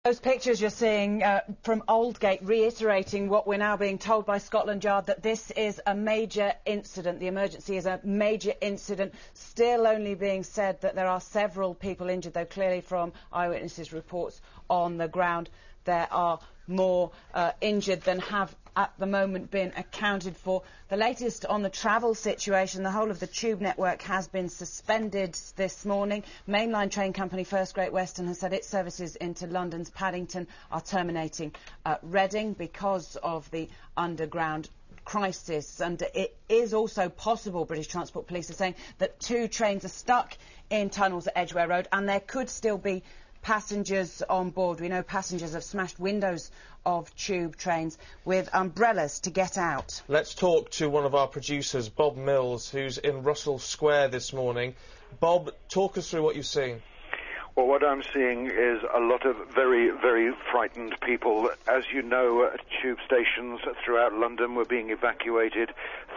Those pictures you're seeing from Aldgate reiterating what we're now being told by Scotland Yard, that this is a major incident. The emergency is a major incident. Still only being said that there are several people injured, though clearly from eyewitnesses' reports on the ground there are more injured than have at the moment been accounted for. The latest on the travel situation: the whole of the tube network has been suspended this morning. Mainline train company First Great Western has said its services into London's Paddington are terminating at Reading because of the underground crisis. And it is also possible, British Transport Police are saying, that 2 trains are stuck in tunnels at Edgware Road, and there could still be passengers on board. We know passengers have smashed windows of tube trains with umbrellas to get out. Let's talk to one of our producers, Bob Mills, who's in Russell Square this morning. Bob, talk us through what you've seen. Well, what I'm seeing is a lot of very, very frightened people. As you know, tube stations throughout London were being evacuated.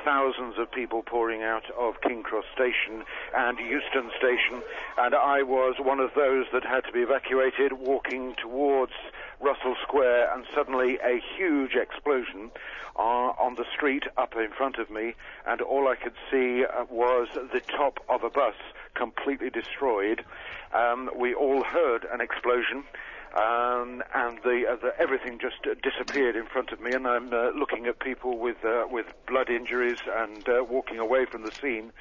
Thousands of people pouring out of King Cross Station and Euston Station. And I was one of those that had to be evacuated, walking towards Russell Square, and suddenly a huge explosion on the street up in front of me, and all I could see was the top of a bus completely destroyed. We all heard an explosion, and everything just disappeared in front of me, and I'm looking at people with blood injuries and walking away from the scene.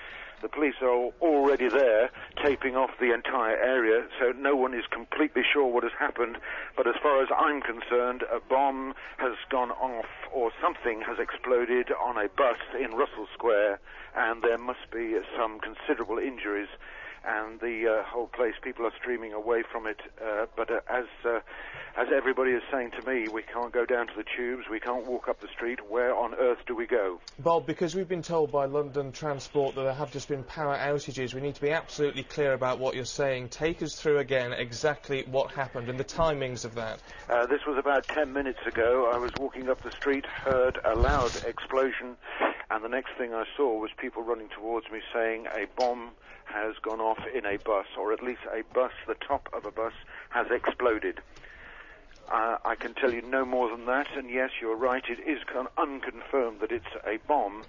The police are already there, taping off the entire area, so no one is completely sure what has happened. But as far as I'm concerned, a bomb has gone off, or something has exploded on a bus in Russell Square, and there must be some considerable injuries. And the whole place, people are streaming away from it. But as everybody is saying to me, we can't go down to the tubes, we can't walk up the street. Where on earth do we go? Bob, because we've been told by London Transport that there have just been power outages, we need to be absolutely clear about what you're saying. Take us through again exactly what happened and the timings of that. This was about 10 minutes ago. I was walking up the street, heard a loud explosion, and the next thing I saw was people running towards me saying a bomb has gone off in a bus, or at least a bus, the top of a bus, has exploded. I can tell you no more than that, and yes, you're right, it is unconfirmed that it's a bomb,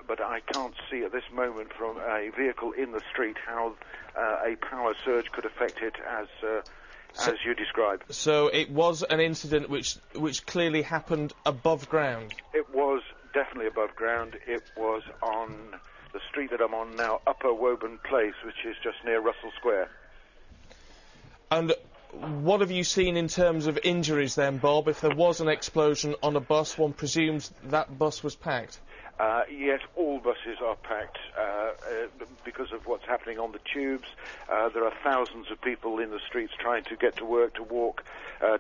but I can't see at this moment from a vehicle in the street how a power surge could affect it as you described. So it was an incident which clearly happened above ground? It was definitely above ground. It was on the street that I'm on now, Upper Woburn Place, which is just near Russell Square. And what have you seen in terms of injuries then, Bob? If there was an explosion on a bus, one presumes that bus was packed? Yes, all buses are packed because of what's happening on the tubes. There are thousands of people in the streets trying to get to work, to walk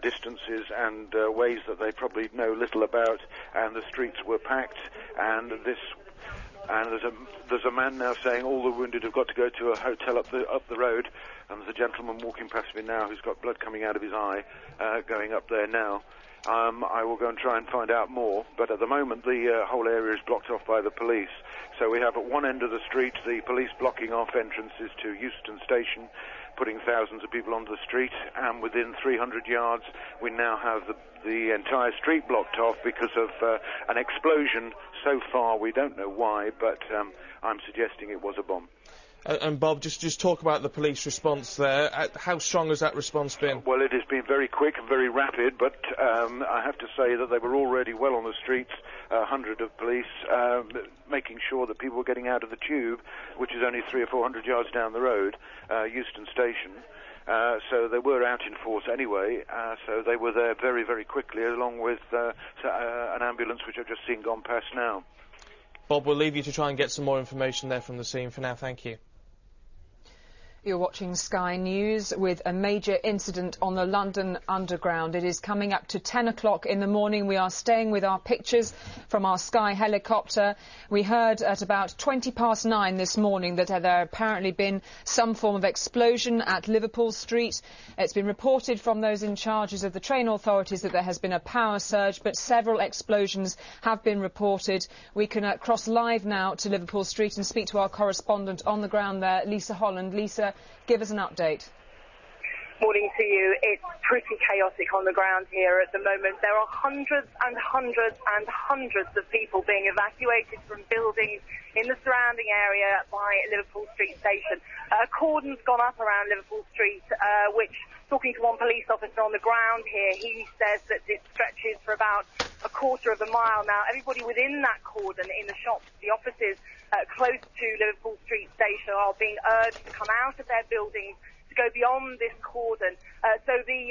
distances and ways that they probably know little about, and the streets were packed, and there's a man now saying all the wounded have got to go to a hotel up the road, and there's a gentleman walking past me now who's got blood coming out of his eye, going up there now. I will go and try and find out more, but at the moment the whole area is blocked off by the police. So we have at one end of the street the police blocking off entrances to Euston Station, putting thousands of people onto the street, and within 300 yards we now have the entire street blocked off because of an explosion. So far we don't know why, but I'm suggesting it was a bomb. And Bob, just talk about the police response there. How strong has that response been? Well, it has been very quick and very rapid, but I have to say that they were already well on the streets, 100 of police, making sure that people were getting out of the tube, which is only 300 or 400 yards down the road, Euston Station. So they were out in force anyway, so they were there very, very quickly, along with an ambulance which I've just seen gone past now. Bob, we'll leave you to try and get some more information there from the scene. For now, thank you. You're watching Sky News with a major incident on the London Underground. It is coming up to 10 o'clock in the morning. We are staying with our pictures from our Sky helicopter. We heard at about 9:20 this morning that there apparently been some form of explosion at Liverpool Street. It's been reported from those in charge of the train authorities that there has been a power surge, but several explosions have been reported. We can cross live now to Liverpool Street and speak to our correspondent on the ground there, Lisa Holland. Lisa, give us an update. Morning to you. It's pretty chaotic on the ground here at the moment. There are hundreds and hundreds and hundreds of people being evacuated from buildings in the surrounding area by Liverpool Street Station. A cordon's gone up around Liverpool Street, which, talking to one police officer on the ground here, he says that it stretches for about a quarter of a mile. Now, everybody within that cordon, in the shops, the offices close to Liverpool Street Station, are being urged to come out of their buildings, go beyond this cordon. So the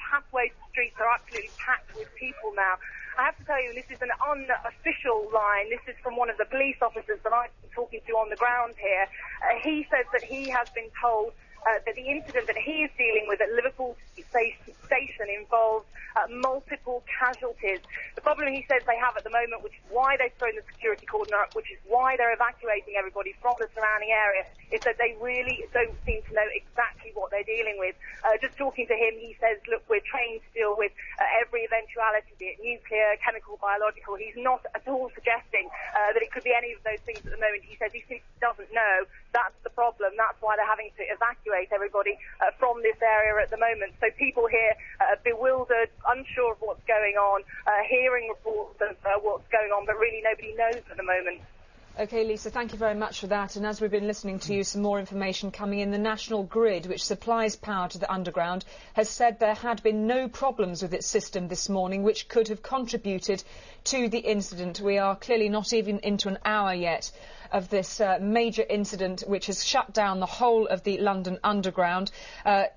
pathways, the streets are absolutely packed with people now. I have to tell you, this is an unofficial line. This is from one of the police officers that I've been talking to on the ground here. He says that he has been told that the incident that he is dealing with at Liverpool Station involves multiple casualties. The problem he says they have at the moment, which is why they've thrown the security cordon up, which is why they're evacuating everybody from the surrounding area, is that they really don't seem to know exactly what they're dealing with. Just talking to him, he says, look, we're trained to deal with every eventuality, be it nuclear, chemical, biological. He's not at all suggesting that it could be any of those things at the moment. He says he simply doesn't know. That's the problem. That's why they're having to evacuate everybody from this area at the moment. So people here bewildered, unsure of what's going on, hearing reports of what's going on, but really nobody knows at the moment. OK, Lisa, thank you very much for that. And as we've been listening to you, some more information coming in. The National Grid, which supplies power to the underground, has said there had been no problems with its system this morning, which could have contributed to the incident. We are clearly not even into an hour yet of this major incident which has shut down the whole of the London Underground.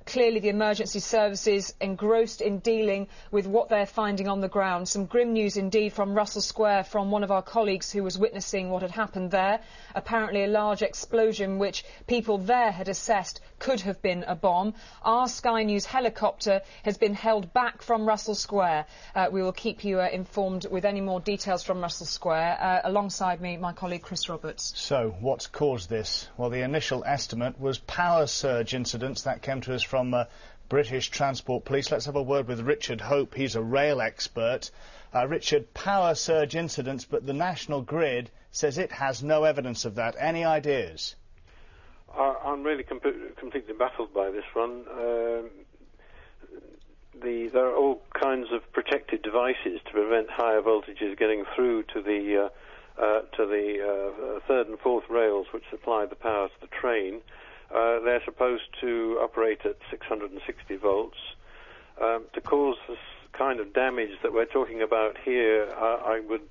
Clearly the emergency services engrossed in dealing with what they're finding on the ground. Some grim news indeed from Russell Square from one of our colleagues who was witnessing what had happened there. Apparently a large explosion which people there had assessed could have been a bomb. Our Sky News helicopter has been held back from Russell Square. We will keep you informed with any more details from Russell Square. Alongside me, my colleague Chris Roberts. So, what's caused this? Well, the initial estimate was power surge incidents. That came to us from British Transport Police. Let's have a word with Richard Hope. He's a rail expert. Richard, power surge incidents, but the National Grid says it has no evidence of that. Any ideas? I'm really completely baffled by this one. There are all kinds of protected devices to prevent higher voltages getting through to the third and fourth rails which supply the power to the train. They're supposed to operate at 660 volts. To cause this kind of damage that we're talking about here, I would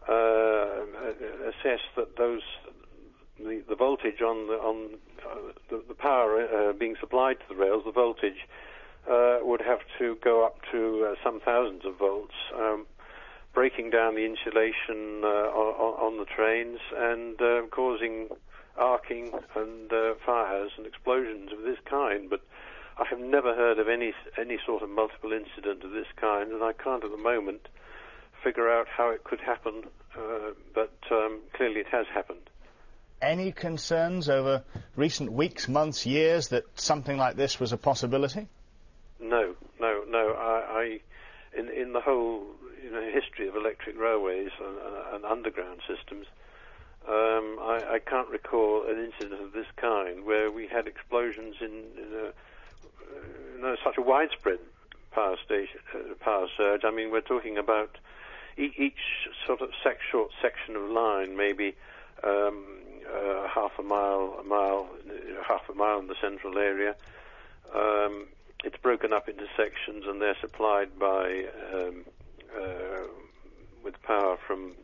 assess that the voltage on the power being supplied to the rails, the voltage would have to go up to some thousands of volts, breaking down the insulation on the trains and causing arcing and fires and explosions of this kind. But I have never heard of any sort of multiple incident of this kind, and I can't at the moment figure out how it could happen, but clearly it has happened. Any concerns over recent weeks, months, years that something like this was a possibility? No. In the whole history of electric railways and underground systems, I can't recall an incident of this kind where we had explosions in such a widespread power surge. I mean, we're talking about each sort of short section of line, maybe half a mile in the central area. It's broken up into sections, and they're supplied by with power from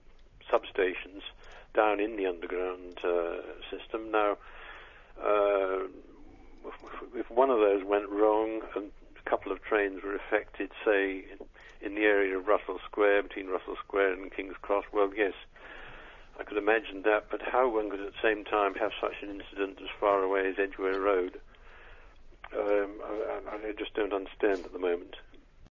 substations down in the underground system. Now, if one of those went wrong and a couple of trains were affected, say in the area of Russell Square, between Russell Square and King's Cross, well, yes, I could imagine that. But how one could at the same time have such an incident as far away as Edgware Road, I just don't understand at the moment.